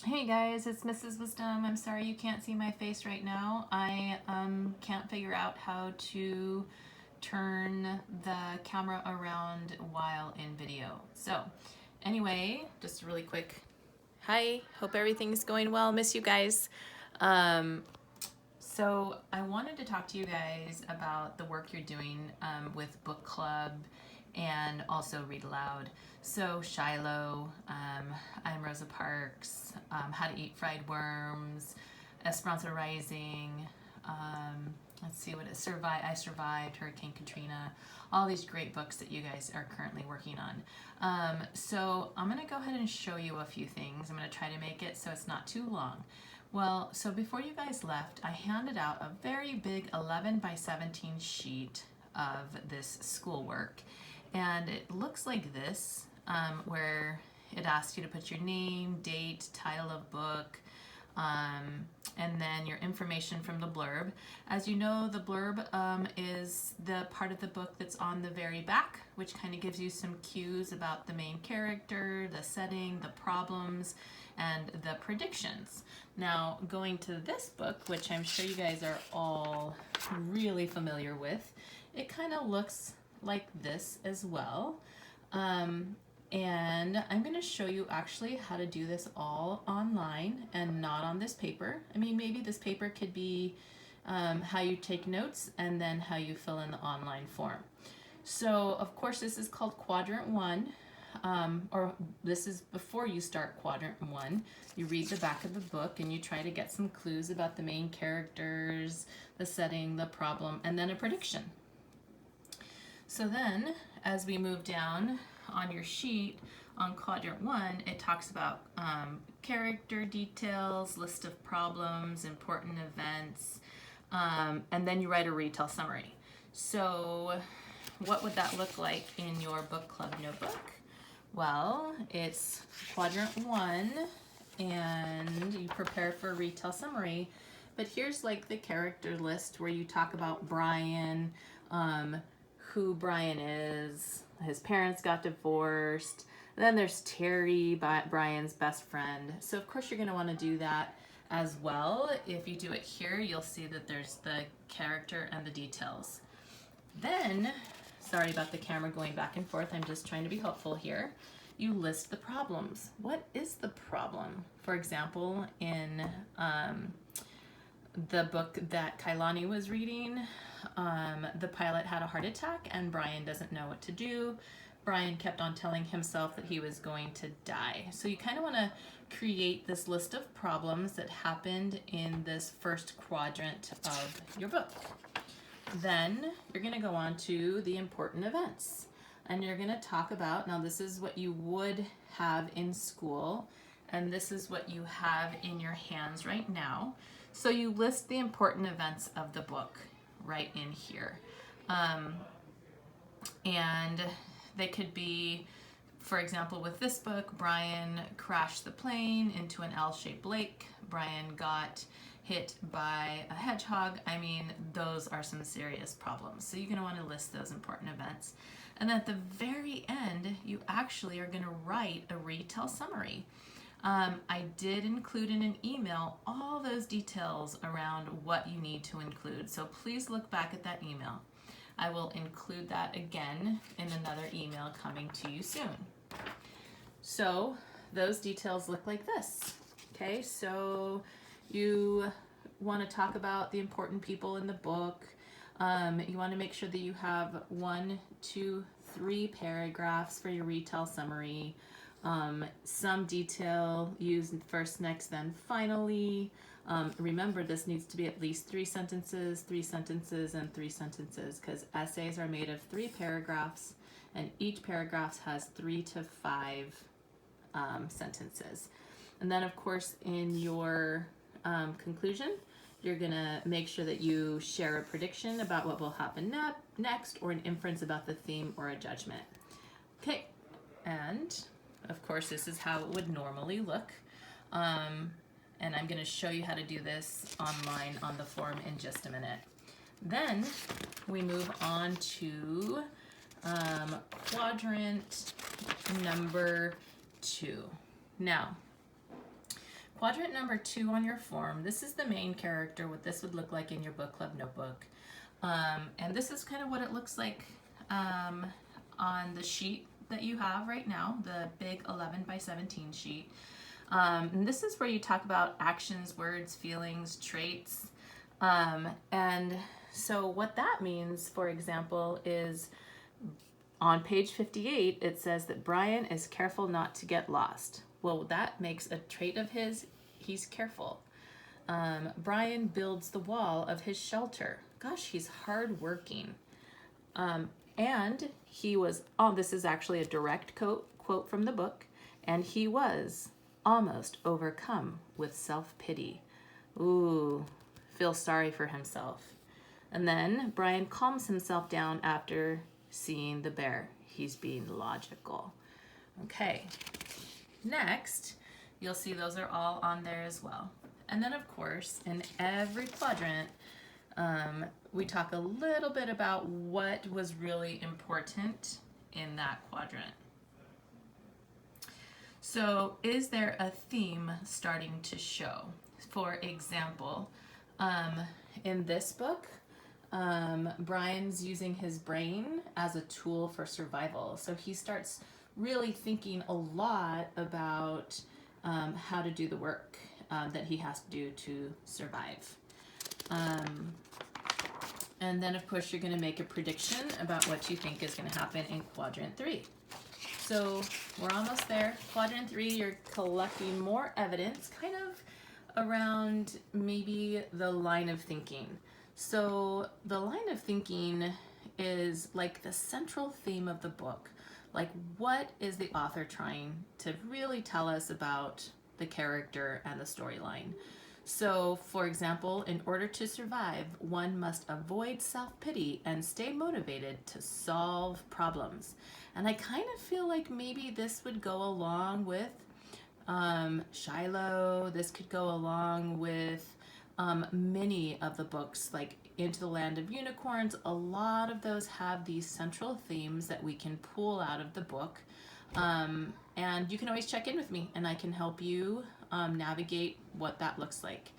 Hey guys, it's Mrs. Wisdom. I'm sorry you can't see my face right now. I can't figure out how to turn the camera around while in video. So anyway, just really quick. Hi, hope everything's going well. Miss you guys. Um, so I wanted to talk to you guys about the work you're doing with book club and also read aloud. So Shiloh, I'm Rosa Parks, How to Eat Fried Worms, Esperanza Rising, let's see what it is, I Survived, Hurricane Katrina, all these great books that you guys are currently working on. So I'm gonna go ahead and show you a few things. I'm gonna try to make it so it's not too long. Well, so before you guys left, I handed out a very big 11 by 17 sheet of this schoolwork. And it looks like this, where it asks you to put your name, date, title of book, and then your information from the blurb. As you know, the blurb is the part of the book that's on the very back, which kind of gives you some cues about the main character, the setting, the problems, and the predictions. Now, going to this book, which I'm sure you guys are all really familiar with, it kind of looks like this as well. And I'm going to show you actually how to do this all online and not on this paper. I mean, maybe this paper could be how you take notes and then how you fill in the online form. So, of course, this is called Quadrant 1, or this is before you start Quadrant 1. You read the back of the book and you try to get some clues about the main characters, the setting, the problem, and then a prediction. So then, as we move down on your sheet, on Quadrant 1, it talks about character details, list of problems, important events, and then you write a retell summary. So what would that look like in your book club notebook? Well, it's Quadrant 1, and you prepare for a retell summary. But here's like the character list where you talk about Brian, who Brian is, his parents got divorced. And then there's Terry, Brian's best friend. So of course you're going to want to do that as well. If you do it here, you'll see that there's the character and the details. Then, sorry about the camera going back and forth, I'm just trying to be helpful here. You list the problems. What is the problem? For example, in the book that Kailani was reading, the pilot had a heart attack and Brian doesn't know what to do. Brian kept on telling himself that he was going to die. So you kind of want to create this list of problems that happened in this first quadrant of your book. Then you're going to go on to the important events. And you're going to talk about, now this is what you would have in school, and this is what you have in your hands right now. So you list the important events of the book right in here. And they could be, for example, with this book, Brian crashed the plane into an L-shaped lake. Brian got hit by a hedgehog. I mean, those are some serious problems. So you're going to want to list those important events. And at the very end, you actually are going to write a retell summary. I did include in an email all those details around what you need to include. So please look back at that email. I will include that again in another email coming to you soon. So those details look like this. Okay, so you want to talk about the important people in the book. You want to make sure that you have 1, 2, 3 paragraphs for your retell summary. Some detail used first, next, then finally. Remember, this needs to be at least 3 sentences, 3 sentences, and 3 sentences, because essays are made of 3 paragraphs, and each paragraph has 3 to 5 sentences. And then, of course, in your conclusion, you're going to make sure that you share a prediction about what will happen next, or an inference about the theme or a judgment. Okay, and of course, this is how it would normally look. And I'm going to show you how to do this online on the form in just a minute. Then we move on to quadrant number 2. Now, quadrant number 2 on your form, this is the main character, what this would look like in your book club notebook. And this is kind of what it looks like on the sheet that you have right now, the big 11 by 17 sheet. And this is where you talk about actions, words, feelings, traits. And so what that means, for example, is on page 58, it says that Brian is careful not to get lost. Well, that makes a trait of his, he's careful. Brian builds the wall of his shelter. Gosh, he's hardworking. And he was, this is actually a direct quote from the book, and he was almost overcome with self-pity. Ooh, feel sorry for himself. And then Brian calms himself down after seeing the bear. He's being logical. Okay, next, you'll see those are all on there as well. And then of course, in every quadrant, we talk a little bit about what was really important in that quadrant. So is there a theme starting to show? For example, in this book, Brian's using his brain as a tool for survival. So he starts really thinking a lot about how to do the work that he has to do to survive. And then of course you're going to make a prediction about what you think is going to happen in quadrant 3. So we're almost there. Quadrant 3, you're collecting more evidence kind of around maybe the line of thinking. So the line of thinking is like the central theme of the book. Like, what is the author trying to really tell us about the character and the storyline? So, for example, in order to survive, one must avoid self-pity and stay motivated to solve problems. And I kind of feel like maybe this would go along with Shiloh. This could go along with many of the books, like Into the Land of Unicorns. A lot of those have these central themes that we can pull out of the book. And you can always check in with me and I can help you navigate what that looks like.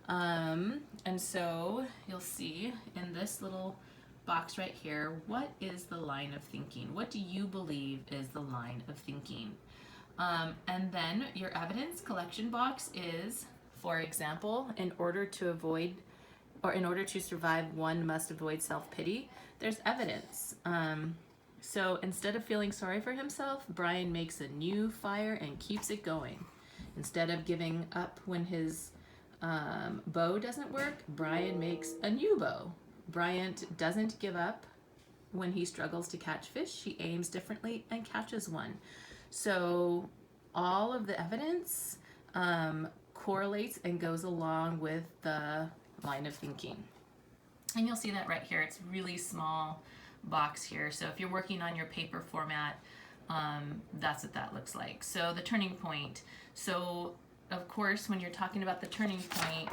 And so you'll see in this little box right here, what is the line of thinking? What do you believe is the line of thinking? And then your evidence collection box is, for example, in order to survive, one must avoid self-pity. There's evidence. So instead of feeling sorry for himself, Brian makes a new fire and keeps it going. Instead of giving up when his bow doesn't work, Brian makes a new bow. Brian doesn't give up when he struggles to catch fish. He aims differently and catches one. So all of the evidence correlates and goes along with the line of thinking. And you'll see that right here. It's really small box here. So if you're working on your paper format, that's what that looks like. So the turning point. So of course, when you're talking about the turning point,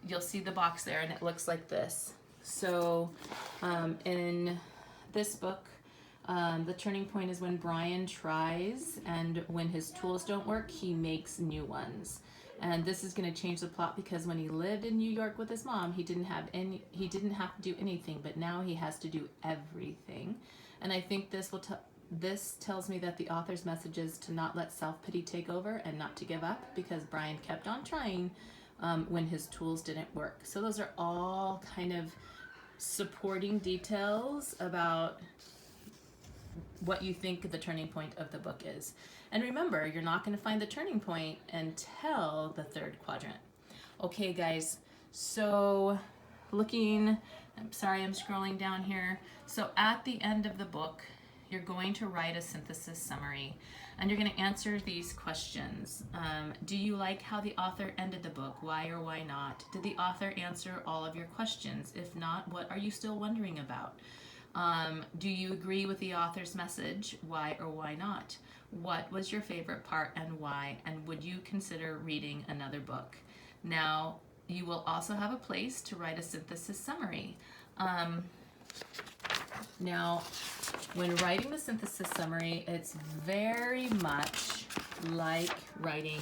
you'll see the box there and it looks like this. So in this book, the turning point is when Brian tries, and when his tools don't work, he makes new ones. And this is going to change the plot because when he lived in New York with his mom, he didn't have to do anything, but now he has to do everything. And I think this tells me that the author's message is to not let self-pity take over and not to give up, because Brian kept on trying when his tools didn't work. So those are all kind of supporting details about what you think the turning point of the book is. And remember, you're not going to find the turning point until the third quadrant. Okay, guys, so I'm sorry, I'm scrolling down here. So at the end of the book, you're going to write a synthesis summary, and you're going to answer these questions. Do you like how the author ended the book? Why or why not? Did the author answer all of your questions? If not, what are you still wondering about? Do you agree with the author's message? Why or why not? What was your favorite part and why? And would you consider reading another book? Now, you will also have a place to write a synthesis summary. Now, when writing the synthesis summary, it's very much like writing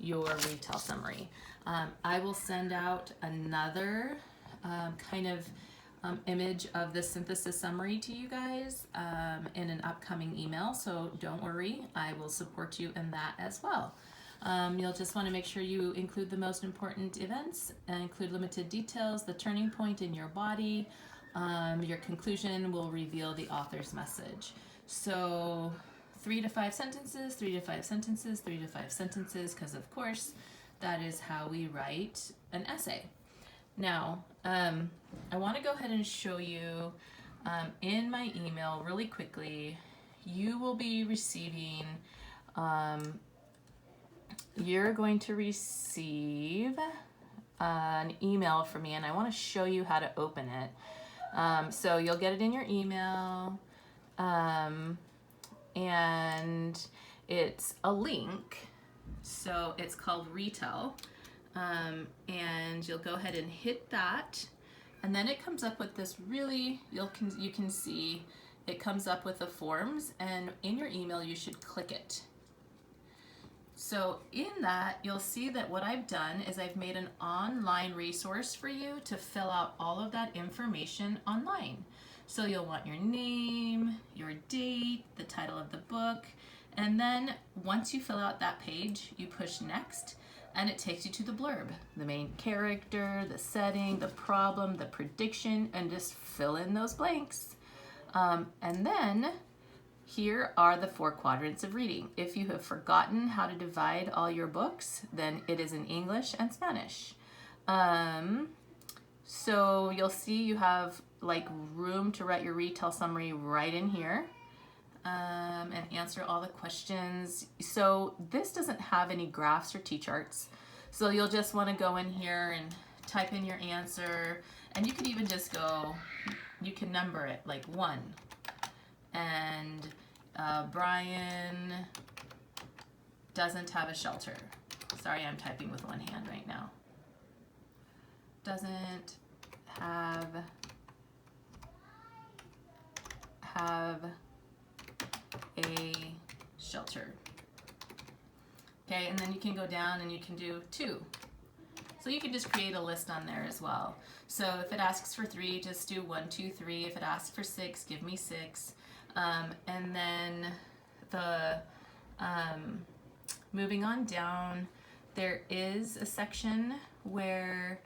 your retell summary. I will send out another kind of image of the synthesis summary to you guys in an upcoming email, so don't worry, I will support you in that as well. You'll just want to make sure you include the most important events, include limited details, the turning point in your body. Your conclusion will reveal the author's message. So 3 to 5 sentences, 3 to 5 sentences, 3 to 5 sentences, because of course that is how we write an essay. Now, I want to go ahead and show you in my email really quickly. You will be receiving, you're going to receive an email from me, and I want to show you how to open it. So you'll get it in your email, and it's a link. So it's called Retell. And you'll go ahead and hit that, and then it comes up with this really, you can see it comes up with the forms, and in your email you should click it. So in that, you'll see that what I've done is I've made an online resource for you to fill out all of that information online. So you'll want your name, your date, the title of the book, and then once you fill out that page, you push next, and it takes you to the blurb, the main character, the setting, the problem, the prediction, and just fill in those blanks. And then here are the 4 quadrants of reading. If you have forgotten how to divide all your books, then it is in English and Spanish. So you'll see you have like room to write your retell summary right in here. And answer all the questions. So this doesn't have any graphs or t-charts. So you'll just want to go in here and type in your answer, and you could even just go, you can number it like 1. And Brian doesn't have a shelter. Sorry, I'm typing with one hand right now. Doesn't have a shelter. Okay, and then you can go down and you can do 2. So you can just create a list on there as well. So if it asks for 3, just do 1, 2, 3. If it asks for 6, give me 6. And then the moving on down, there is a section where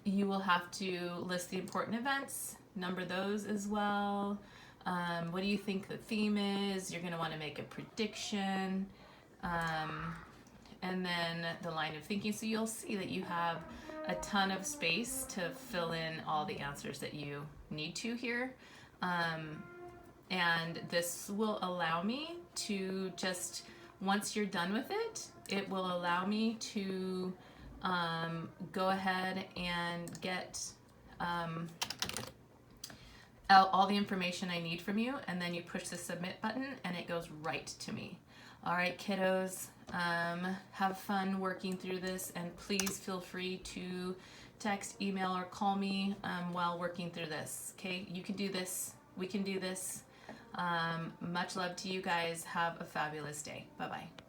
you will have to list the important events, number those as well. What do you think the theme is? You're going to want to make a prediction, and then the line of thinking. So you'll see that you have a ton of space to fill in all the answers that you need to here. And this will allow me to just, once you're done with it, it will allow me to go ahead and get all the information I need from you, and then you push the submit button and it goes right to me. All right, kiddos, have fun working through this, and please feel free to text, email, or call me while working through this. Okay, you can do this. We can do this. Much love to you guys. Have a fabulous day. Bye-bye.